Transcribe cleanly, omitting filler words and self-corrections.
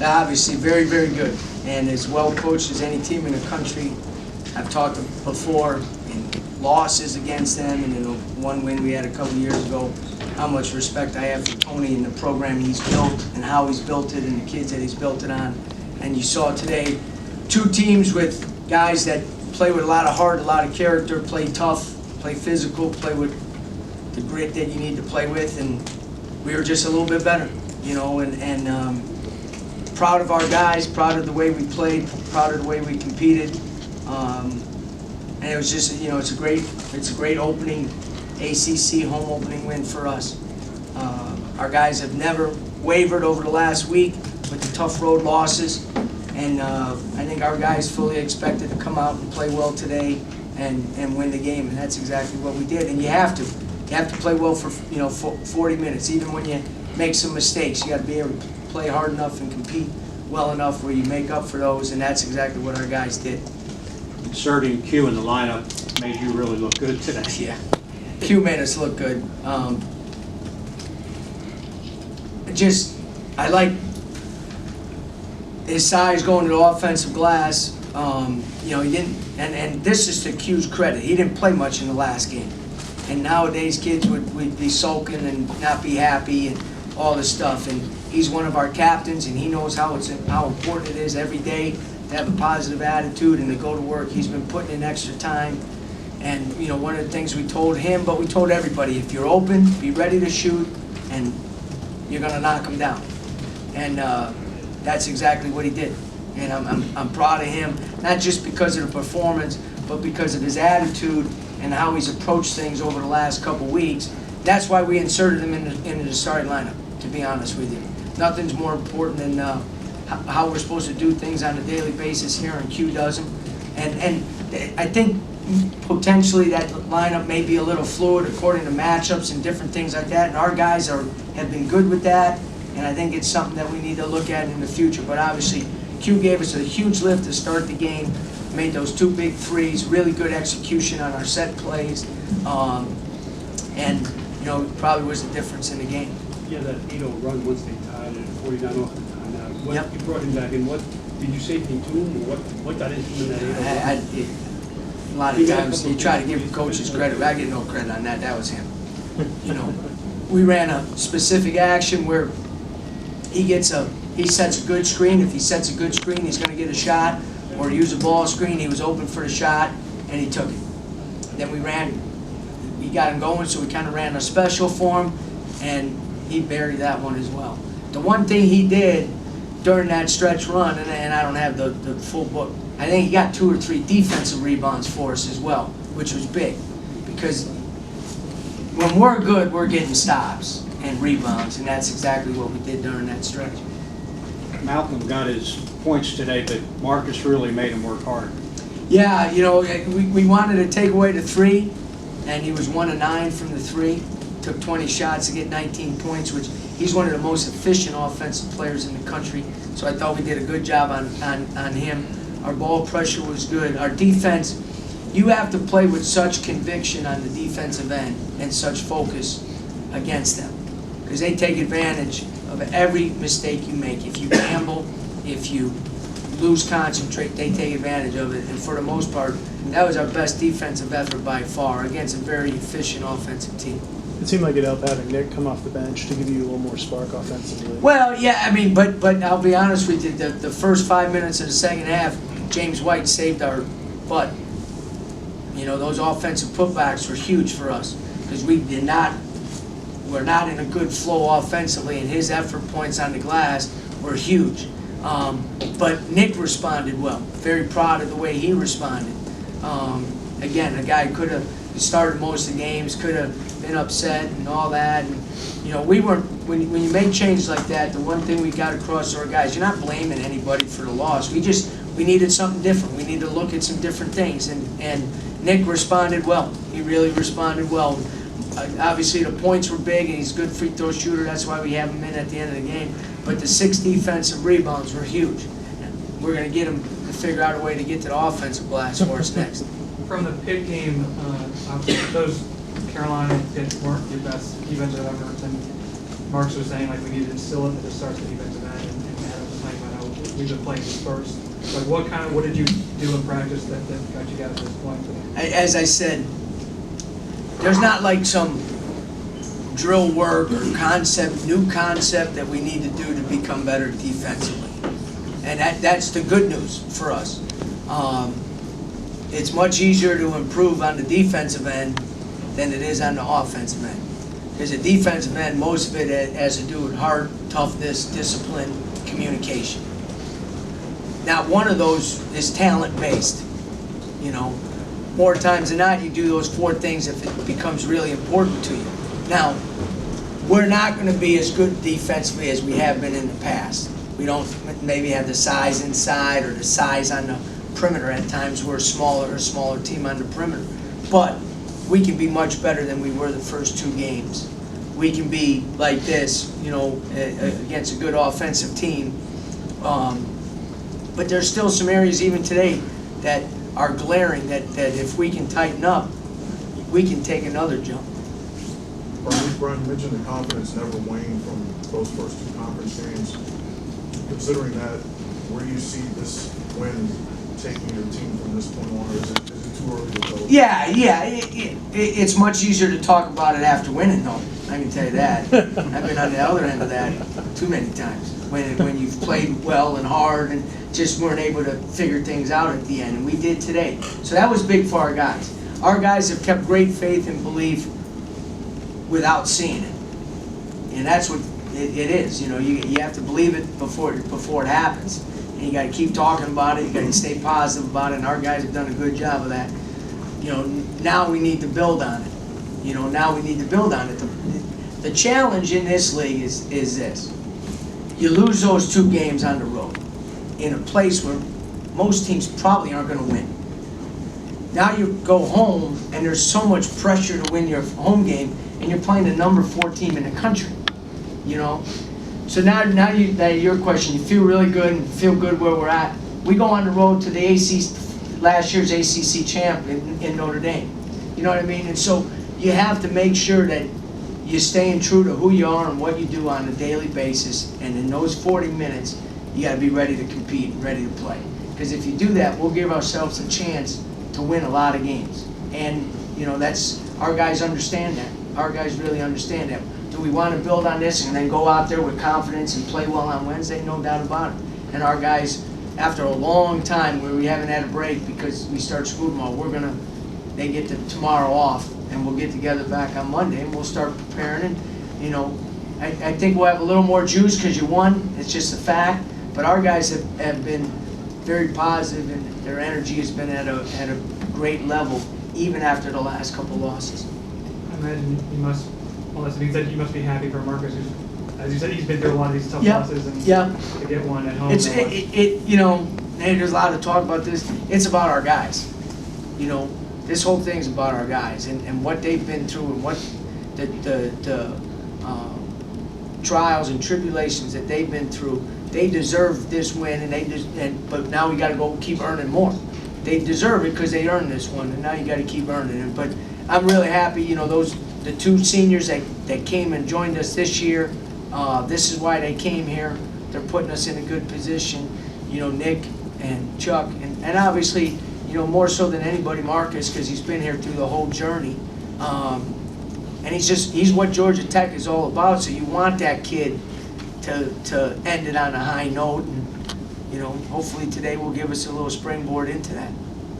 Obviously, very, very good, and as well coached as any team in the country. I've talked before in losses against them, and in the one win we had a couple years ago, how much respect I have for Tony and the program he's built and how he's built it and the kids that he's built it on. And you saw today two teams with guys that play with a lot of heart, a lot of character, play tough, play physical, play with the grit that you need to play with, and we were just a little bit better, you know, and proud of our guys, proud of the way we played, proud of the way we competed. And it was just, you know, it's a great opening, ACC home opening win for us. Our guys have never wavered over the last week with the tough road losses, and I think our guys fully expected to come out and play well today and win the game, and that's exactly what we did. And you have to play well for 40 minutes, even when you make some mistakes. You got to be able to play hard enough and compete well enough where you make up for those, and that's exactly what our guys did. Inserting Q in the lineup made you really look good today. Yeah, Q made us look good. I like his size going to the offensive glass. You know, he didn't, and this is to Q's credit. He didn't play much in the last game. And nowadays, kids would be sulking and not be happy and all this stuff. And he's one of our captains, and he knows how important it is every day to have a positive attitude and to go to work. He's been putting in extra time. And, you know, one of the things we told him, but we told everybody, if you're open, be ready to shoot, and you're going to knock them down. And that's exactly what he did. And I'm proud of him, not just because of the performance, but because of his attitude and how he's approached things over the last couple weeks. That's why we inserted him into the starting lineup, to be honest with you. Nothing's more important than how we're supposed to do things on a daily basis here, and Q does them. And I think potentially that lineup may be a little fluid according to matchups and different things like that, and our guys have been good with that, and I think it's something that we need to look at in the future. But obviously, Q gave us a huge lift to start the game, made those two big threes, really good execution on our set plays, and you know, probably was the difference in the game. Yeah, that 8-0 run once they tied it, 49 off the timeout. Yep. You brought him back in. What did you say anything to him, or what got into him in that 8-0 run? A lot of times you try to give coaches credit. I get no credit on that. That was him. You know, we ran a specific action where he sets a good screen. If he sets a good screen, he's going to get a shot, or use a ball screen. He was open for the shot, and he took it. Then we got him going, so we kind of ran a special for him, and he buried that one as well. The one thing he did during that stretch run, and I don't have the full book, I think he got 2 or 3 defensive rebounds for us as well, which was big, because when we're good, we're getting stops and rebounds, and that's exactly what we did during that stretch. Malcolm got his points today, but Marcus really made him work hard. Yeah, you know, we wanted to take away the 3, and he was 1 of 9 from the 3. Took 20 shots to get 19 points, which he's one of the most efficient offensive players in the country. So I thought we did a good job on him. Our ball pressure was good. Our defense, you have to play with such conviction on the defensive end and such focus against them, because they take advantage of every mistake you make. If you gamble, if you lose concentrate, they take advantage of it. And for the most part, that was our best defensive effort by far against a very efficient offensive team. It seemed like it helped having Nick come off the bench to give you a little more spark offensively. Well, yeah, I mean, but I'll be honest with you, the first 5 minutes of the second half, James White saved our butt. You know, those offensive putbacks were huge for us, because we're not in a good flow offensively, and his effort points on the glass were huge. But Nick responded well. Very proud of the way he responded. Again, a guy could have started most of the games, could have been upset and all that. And, you know, we weren't, when you make changes like that, the one thing we got across to our guys, you're not blaming anybody for the loss. We needed something different. We needed to look at some different things. And Nick responded well. He really responded well. Obviously, the points were big, and he's a good free throw shooter. That's why we have him in at the end of the game. But the 6 defensive rebounds were huge. We're going to get him to figure out a way to get to the offensive glass for us next. From the Pitt game, those Carolina Pitt weren't your best defensive efforts, and Marks was saying, like, we need to instill it at the start of the defensive end, and Adam was talking about how we've been playing this first. Like, what did you do in practice that got you guys to this point today? As I said, there's not like some drill work or new concept that we need to do to become better defensively. And that's the good news for us. It's much easier to improve on the defensive end than it is on the offensive end. Because the defensive end, most of it has to do with heart, toughness, discipline, communication. Not one of those is talent-based. You know, more times than not, you do those 4 things if it becomes really important to you. Now, we're not going to be as good defensively as we have been in the past. We don't maybe have the size inside or the size on the perimeter. At times we're a smaller team on the perimeter. But we can be much better than we were the first 2 games. We can be like this, you know, against a good offensive team. But there's still some areas even today that are glaring that if we can tighten up, we can take another jump. Brian, you mentioned the confidence never waned from those first 2 conference games. Considering that, where do you see this win taking your team from this point on, or is it too early to tell? Yeah, it's much easier to talk about it after winning, though. I can tell you that. I've been on the other end of that too many times. When you've played well and hard and just weren't able to figure things out at the end, and we did today. So that was big for our guys. Our guys have kept great faith and belief without seeing it, and that's what it is. You know, you have to believe it before it happens, and you got to keep talking about it. You got to stay positive about it, and our guys have done a good job of that. You know, now we need to build on it. You know, now we need to build on it. The challenge in this league is this: you lose those 2 games on the road in a place where most teams probably aren't going to win. Now you go home, and there's so much pressure to win your home game, and you're playing the number 4 team in the country. You know, so now your question, you feel really good and feel good where we're at. We go on the road to the last year's ACC champ in Notre Dame. You know what I mean? And so you have to make sure that you're staying true to who you are and what you do on a daily basis. And in those 40 minutes, you got to be ready to compete and ready to play. Because if you do that, we'll give ourselves a chance to win a lot of games. And you know, that's our guys understand that. Our guys really understand that. Do we want to build on this and then go out there with confidence and play well on Wednesday? No doubt about it. And our guys, after a long time where we haven't had a break because we start school tomorrow, they get tomorrow off, and we'll get together back on Monday and we'll start preparing. And you know, I think we'll have a little more juice because you won. It's just a fact. But our guys have been very positive, and their energy has been at a great level even after the last couple losses. I imagine you must, well, that's being said, you must be happy for Marcus, who's, as you said, he's been through a lot of these tough losses, and to get one at home. You know, there's a lot of talk about this. It's about our guys. You know, this whole thing's about our guys and what they've been through and what the trials and tribulations that they've been through. They deserve this win, but now we got to go keep earning more. They deserve it because they earned this one, and now you got to keep earning it. But I'm really happy. You know, the 2 seniors that came and joined us this year. This is why they came here. They're putting us in a good position. You know, Nick and Chuck, and obviously, you know, more so than anybody, Marcus, because he's been here through the whole journey. And he's what Georgia Tech is all about. So you want that kid to end it on a high note, and you know, hopefully today will give us a little springboard into that.